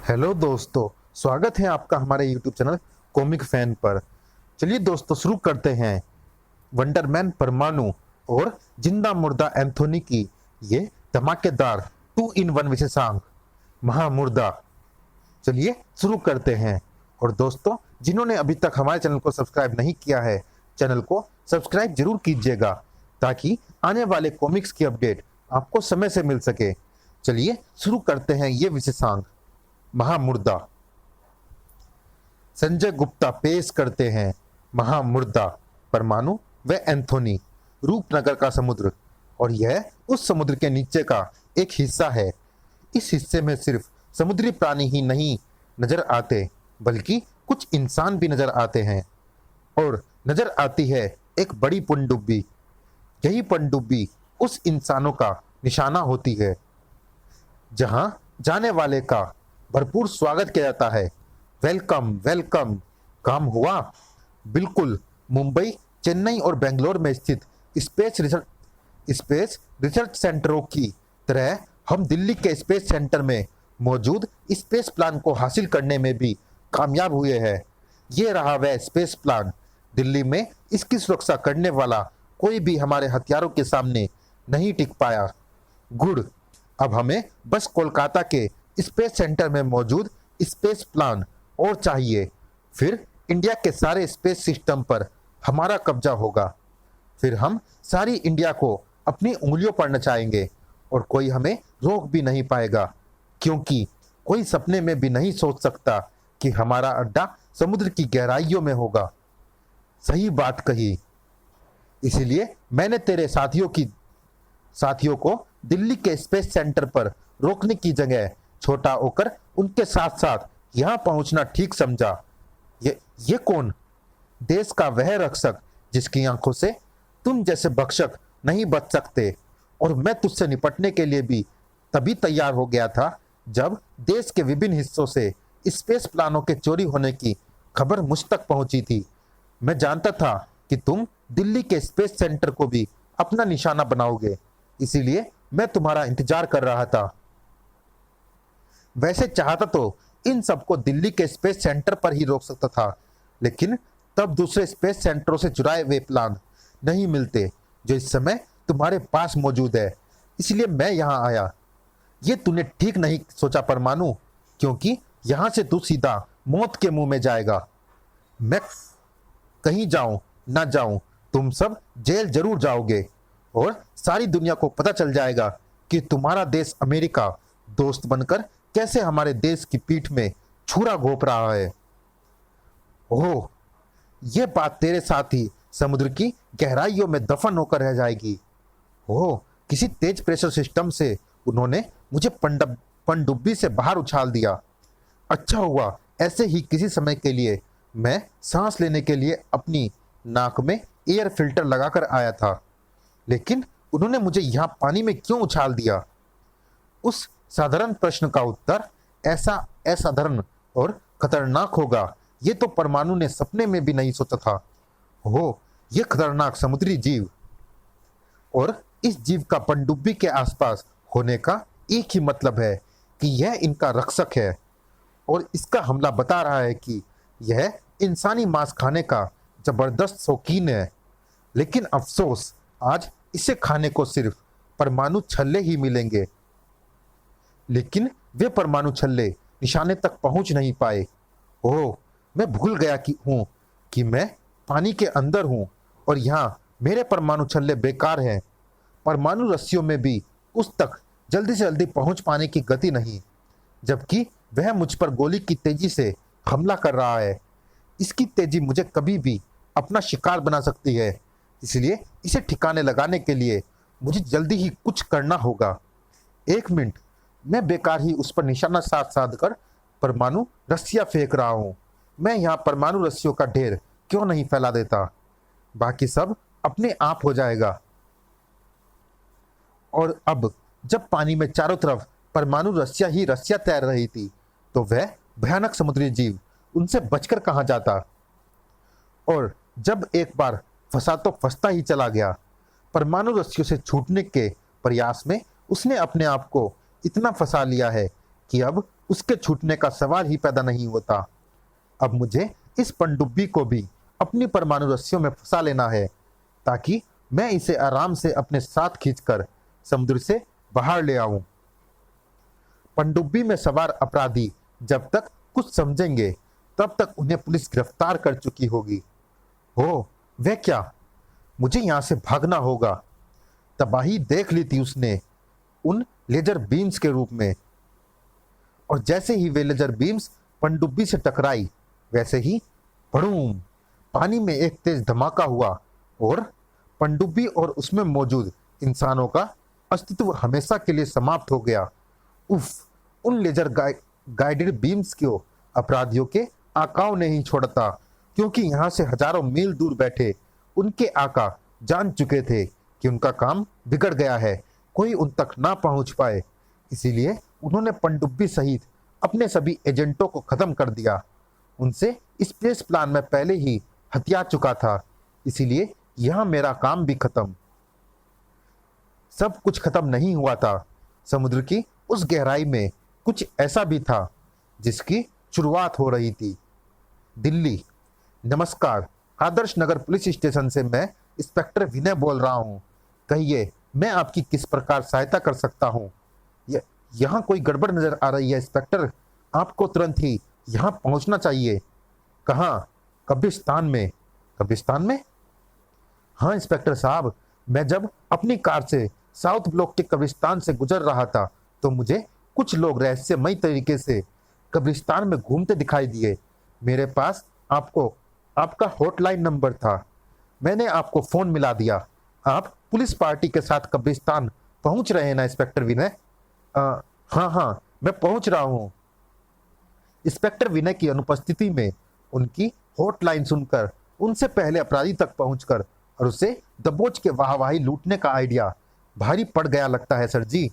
Hello दोस्तों, स्वागत है आपका हमारे यूट्यूब चैनल कॉमिक फैन पर। चलिए दोस्तों, शुरू करते हैं वंडरमैन परमाणु और जिंदा मुर्दा एंथोनी की ये धमाकेदार 2 in 1 विशेषांक महामुर्दा। चलिए शुरू करते हैं। और दोस्तों, जिन्होंने अभी तक हमारे चैनल को सब्सक्राइब नहीं किया है, चैनल को सब्सक्राइब जरूर कीजिएगा ताकि आने वाले कॉमिक्स की अपडेट आपको समय से मिल सके। चलिए शुरू करते हैं ये विशेषांक महामुर्दा। संजय गुप्ता पेश करते हैं महामुर्दा परमाणु व एंथोनी, रूपनगर का समुद्र। और यह उस समुद्र के नीचे का एक हिस्सा है। इस हिस्से में सिर्फ समुद्री प्राणी ही नहीं नजर आते, बल्कि कुछ इंसान भी नजर आते हैं। और नजर आती है एक बड़ी पनडुब्बी। यही पनडुब्बी उस इंसानों का निशाना होती है जहां जाने वाले का भरपूर स्वागत किया जाता है। Welcome welcome. काम हुआ? बिल्कुल। मुंबई, चेन्नई और बेंगलोर में स्थित स्पेस रिसर्च सेंटरों की तरह हम दिल्ली के स्पेस सेंटर में मौजूद स्पेस प्लान को हासिल करने में भी कामयाब हुए हैं। ये रहा वह स्पेस प्लान। दिल्ली में इसकी सुरक्षा करने वाला कोई भी हमारे हथियारों के सामने नहीं टिक पाया। गुड। अब हमें बस कोलकाता के स्पेस सेंटर में मौजूद स्पेस प्लान और चाहिए। फिर इंडिया के सारे स्पेस सिस्टम पर हमारा कब्जा होगा। फिर हम सारी इंडिया को अपनी उंगलियों पर नचाएंगे और कोई हमें रोक भी नहीं पाएगा, क्योंकि कोई सपने में भी नहीं सोच सकता कि हमारा अड्डा समुद्र की गहराइयों में होगा। सही बात कही। इसीलिए मैंने तेरे साथियों को दिल्ली के स्पेस सेंटर पर रोकने की जगह छोटा होकर उनके साथ साथ यहां पहुंचना ठीक समझा। ये कौन? देश का वह रक्षक जिसकी आंखों से तुम जैसे भक्षक नहीं बच सकते। और मैं तुझसे निपटने के लिए भी तभी तैयार हो गया था जब देश के विभिन्न हिस्सों से स्पेस प्लानों के चोरी होने की खबर मुझ तक पहुंची थी। मैं जानता था कि तुम दिल्ली के स्पेस सेंटर को भी अपना निशाना बनाओगे, इसीलिए मैं तुम्हारा इंतजार कर रहा था। वैसे चाहता तो इन सबको दिल्ली के स्पेस सेंटर पर ही रोक सकता था, लेकिन तब दूसरे स्पेस सेंटरों से चुराए हुए प्लान नहीं मिलते जो इस समय तुम्हारे पास मौजूद है, इसलिए मैं यहां आया। ये तूने ठीक नहीं सोचा परमाणु, क्योंकि यहां से तू सीधा मौत के मुंह में जाएगा। मैं कहीं जाऊं ना जाऊं, तुम सब जेल जरूर जाओगे और सारी दुनिया को पता चल जाएगा कि तुम्हारा देश अमेरिका दोस्त बनकर कैसे हमारे देश की पीठ में छुरा घोंप रहा है। ओह, यह बात तेरे साथ ही समुद्र की गहराइयों में दफन होकर रह जाएगी। ओह, किसी तेज प्रेशर सिस्टम से उन्होंने मुझे पनडुब्बी से बाहर उछाल दिया। अच्छा हुआ ऐसे ही किसी समय के लिए मैं सांस लेने के लिए अपनी नाक में एयर फिल्टर लगाकर आया था, लेकिन उन्होंने मुझे यहाँ पानी में क्यों उछाल दिया? उस साधारण प्रश्न का उत्तर ऐसा असाधारण और खतरनाक होगा, ये तो परमाणु ने सपने में भी नहीं सोचा था। हो, ये खतरनाक समुद्री जीव और इस जीव का पनडुब्बी के आसपास होने का एक ही मतलब है कि यह इनका रक्षक है और इसका हमला बता रहा है कि यह इंसानी मांस खाने का जबरदस्त शौकीन है। लेकिन अफसोस, आज इसे खाने को सिर्फ परमाणु छल्ले ही मिलेंगे। लेकिन वे परमाणु छल्ले निशाने तक पहुंच नहीं पाए। ओह, मैं भूल गया कि मैं पानी के अंदर हूं और यहाँ मेरे परमाणु छल्ले बेकार हैं। परमाणु रस्सियों में भी उस तक जल्दी से जल्दी पहुंच पाने की गति नहीं, जबकि वह मुझ पर गोली की तेजी से हमला कर रहा है। इसकी तेजी मुझे कभी भी अपना शिकार बना सकती है, इसलिए इसे ठिकाने लगाने के लिए मुझे जल्दी ही कुछ करना होगा। 1 मिनट, मैं बेकार ही उस पर निशाना साध कर परमाणु रस्सियां फेंक रहा हूं। मैं यहाँ परमाणु रस्सियों का ढेर क्यों नहीं फैला देता? बाकी सब अपने आप हो जाएगा। और अब जब पानी में चारों तरफ परमाणु रस्सियां ही रस्सियां तैर रही थी, तो वह भयानक समुद्री जीव उनसे बचकर कहाँ जाता? और जब एक बार फंसा तो फंसता ही चला गया। परमाणु रस्सियों से छूटने के प्रयास में उसने अपने आप को इतना फंसा लिया है कि अब उसके छूटने का सवाल ही पैदा नहीं होता। अब मुझे इस पनडुब्बी को भी अपनी परमाणु रस्सियों में फंसा लेना है, ताकि मैं इसे आराम से अपने साथ खींचकर समुद्र से बाहर ले आऊं। पनडुब्बी में सवार अपराधी जब तक कुछ समझेंगे, तब तक उन्हें पुलिस गिरफ्तार कर चुकी होगी। हो, वह क्या? मुझे यहां से भागना होगा। तबाही देख ली थी उसने उन लेजर बीम्स के रूप में, और जैसे ही वे लेजर बीम्स पनडुब्बी से टकराई, वैसे ही भड़ूम, पानी में एक तेज धमाका हुआ और पनडुब्बी और उसमें मौजूद इंसानों का अस्तित्व हमेशा के लिए समाप्त हो गया। उफ, उन लेजर गाइडेड बीम्स को अपराधियों के आकाओं ने ही छोड़ा था, क्योंकि यहाँ से हजारों मील दूर बैठे उनके आका जान चुके थे कि उनका काम बिगड़ गया है, कोई उन तक ना पहुंच पाए। इसीलिए उन्होंने पनडुब्बी सहित अपने सभी एजेंटों को खत्म कर दिया। उनसे स्पेस प्लान में पहले ही हथिया चुका था, इसीलिए यहां मेरा काम भी खत्म। सब कुछ खत्म नहीं हुआ था। समुद्र की उस गहराई में कुछ ऐसा भी था जिसकी शुरुआत हो रही थी। दिल्ली। नमस्कार, आदर्श नगर पुलिस स्टेशन से मैं इंस्पेक्टर विनय बोल रहा हूं। कहिए, मैं आपकी किस प्रकार सहायता कर सकता हूं? यहाँ कोई गड़बड़ नजर आ रही है इंस्पेक्टर, आपको तुरंत ही यहाँ पहुंचना चाहिए। कहाँ? कब्रिस्तान में। कब्रिस्तान में? हाँ इंस्पेक्टर साहब, मैं जब अपनी कार से साउथ ब्लॉक के कब्रिस्तान से गुजर रहा था, तो मुझे कुछ लोग रहस्यमयी तरीके से कब्रिस्तान में घूमते दिखाई दिए। मेरे पास आपका हॉटलाइन नंबर था। मैंने आपको फोन मिला दिया। आप पुलिस पार्टी के साथ कब्रिस्तान पहुंच रहे हैं ना इंस्पेक्टर विनय? हाँ, मैं पहुंच रहा हूं। इंस्पेक्टर विनय की अनुपस्थिति में उनकी हॉटलाइन सुनकर उनसे पहले अपराधी तक पहुंचकर और उसे दबोच के वाहवाही लूटने का आइडिया भारी पड़ गया लगता है सर जी।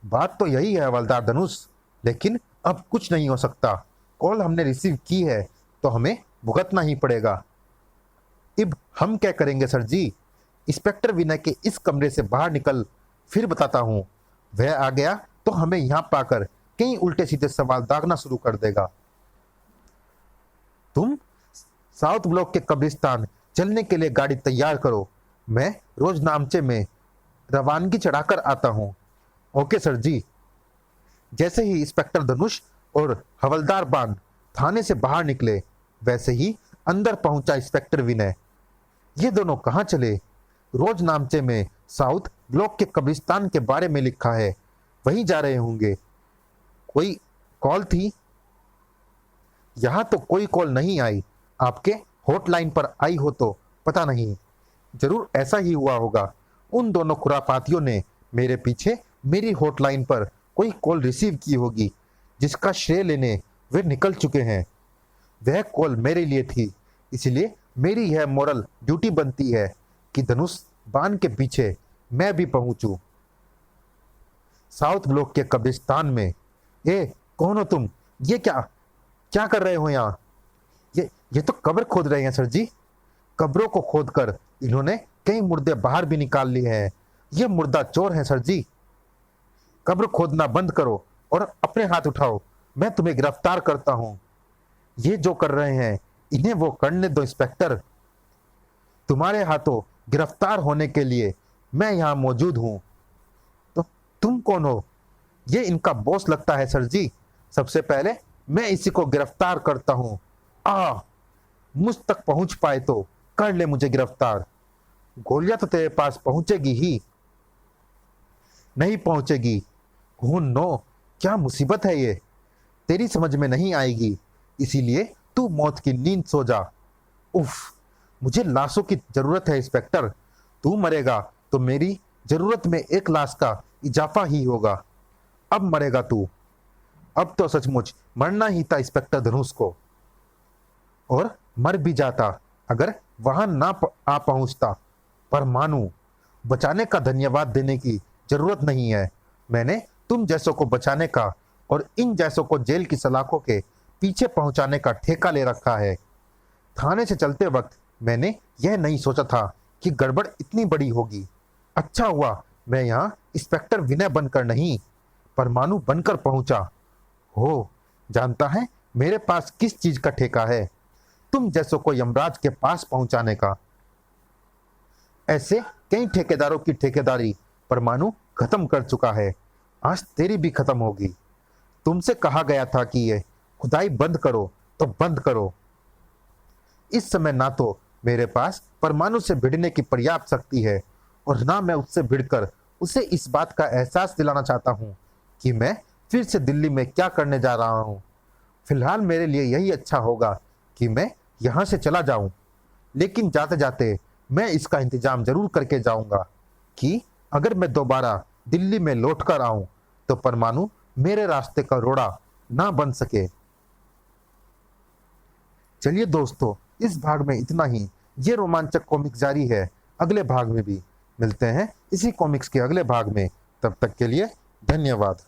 बात तो यही है हवलदार धनुष, लेकिन अब कुछ नहीं हो सकता। कॉल हमने रिसीव की है तो हमें भुगतना ही पड़ेगा। अब हम क्या करेंगे सर जी? इंस्पेक्टर विनय के इस कमरे से बाहर निकल, फिर बताता हूं। वह आ गया तो हमें यहां पाकर कई उल्टे सीधे सवाल दागना शुरू कर देगा। तुम साउथ ब्लॉक के कब्रिस्तान चलने के लिए गाड़ी तैयार करो। मैं रोज नामचे में रवानगी चढ़ाकर आता हूं। ओके सर जी। जैसे ही इंस्पेक्टर धनुष और हवलदार बान थाने से बाहर निकले, वैसे ही अंदर पहुंचा इंस्पेक्टर विनय। ये दोनों कहां चले? रोज नामचे में साउथ ब्लॉक के कब्रिस्तान के बारे में लिखा है, वहीं जा रहे होंगे। कोई कॉल थी? यहां तो कोई कॉल नहीं आई। आपके हॉटलाइन पर आई हो तो पता नहीं, जरूर ऐसा ही हुआ होगा। उन दोनों खुरापातियों ने मेरे पीछे मेरी हॉटलाइन पर कोई कॉल रिसीव की होगी, जिसका श्रेय लेने वे निकल चुके हैं। वह कॉल मेरे लिए थी, इसलिए मेरी यह मॉरल ड्यूटी बनती है कि धनुष बान के पीछे मैं भी पहुंचूं। साउथ ब्लॉक के कब्रिस्तान में। कौन हो तुम? ये क्या कर रहे हो यहाँ? ये तो कब्र खोद रहे हैं सर जी। कब्रों को खोदकर इन्होंने कई मुर्दे बाहर भी निकाल लिए हैं। ये मुर्दा चोर है सर जी। कब्र खोदना बंद करो और अपने हाथ उठाओ, मैं तुम्हें गिरफ्तार करता हूं। ये जो कर रहे हैं इन्हें वो करने दो इंस्पेक्टर। तुम्हारे हाथों गिरफ्तार होने के लिए मैं यहां मौजूद हूं। तो तुम कौन हो? ये इनका बॉस लगता है सर जी। सबसे पहले मैं इसी को गिरफ्तार करता हूं। मुझ तक पहुंच पाए तो कर ले मुझे गिरफ्तार। गोलियां तो तेरे पास पहुंचेगी ही। नहीं पहुंचेगी। ओह नो, क्या मुसीबत है ये। तेरी समझ में नहीं आएगी, इसीलिए तू मौत की नींद सो जा। उफ, मुझे लाशों की जरूरत है इंस्पेक्टर। तू मरेगा तो मेरी जरूरत में एक लाश का इजाफा ही होगा। अब मरेगा तू। अब तो सचमुच मरना ही था इंस्पेक्टर धनुष को, और मर भी जाता अगर वहां ना आ पहुंचता। पर मानू, बचाने का धन्यवाद देने की जरूरत नहीं है। मैंने तुम जैसों को बचाने का और इन जैसों को जेल की सलाखों के पीछे पहुंचाने का ठेका ले रखा है। थाने से चलते वक्त मैंने यह नहीं सोचा था कि गड़बड़ इतनी बड़ी होगी। अच्छा हुआ मैं यहाँ इंस्पेक्टर विनय बनकर नहीं, परमाणु बनकर पहुंचा। हो, जानता है मेरे पास किस चीज का ठेका है? तुम जैसों को यमराज के पास पहुंचाने का। ऐसे कई ठेकेदारों की ठेकेदारी परमाणु खत्म कर चुका है, आज तेरी भी खत्म होगी। तुमसे कहा गया था कि ये खुदाई बंद करो तो बंद करो। इस समय ना तो मेरे पास परमाणु से भिड़ने की पर्याप्त शक्ति है और ना मैं उससे भिड़कर उसे इस बात का एहसास दिलाना चाहता हूँ कि मैं फिर से दिल्ली में क्या करने जा रहा हूँ। फिलहाल मेरे लिए यही अच्छा होगा कि मैं यहाँ से चला जाऊं, लेकिन जाते जाते मैं इसका इंतजाम जरूर करके जाऊंगा कि अगर मैं दोबारा दिल्ली में लौट कर आऊं तो परमाणु मेरे रास्ते का रोड़ा ना बन सके। चलिए दोस्तों, इस भाग में इतना ही। ये रोमांचक कॉमिक जारी है अगले भाग में भी। मिलते हैं इसी कॉमिक्स के अगले भाग में। तब तक के लिए धन्यवाद।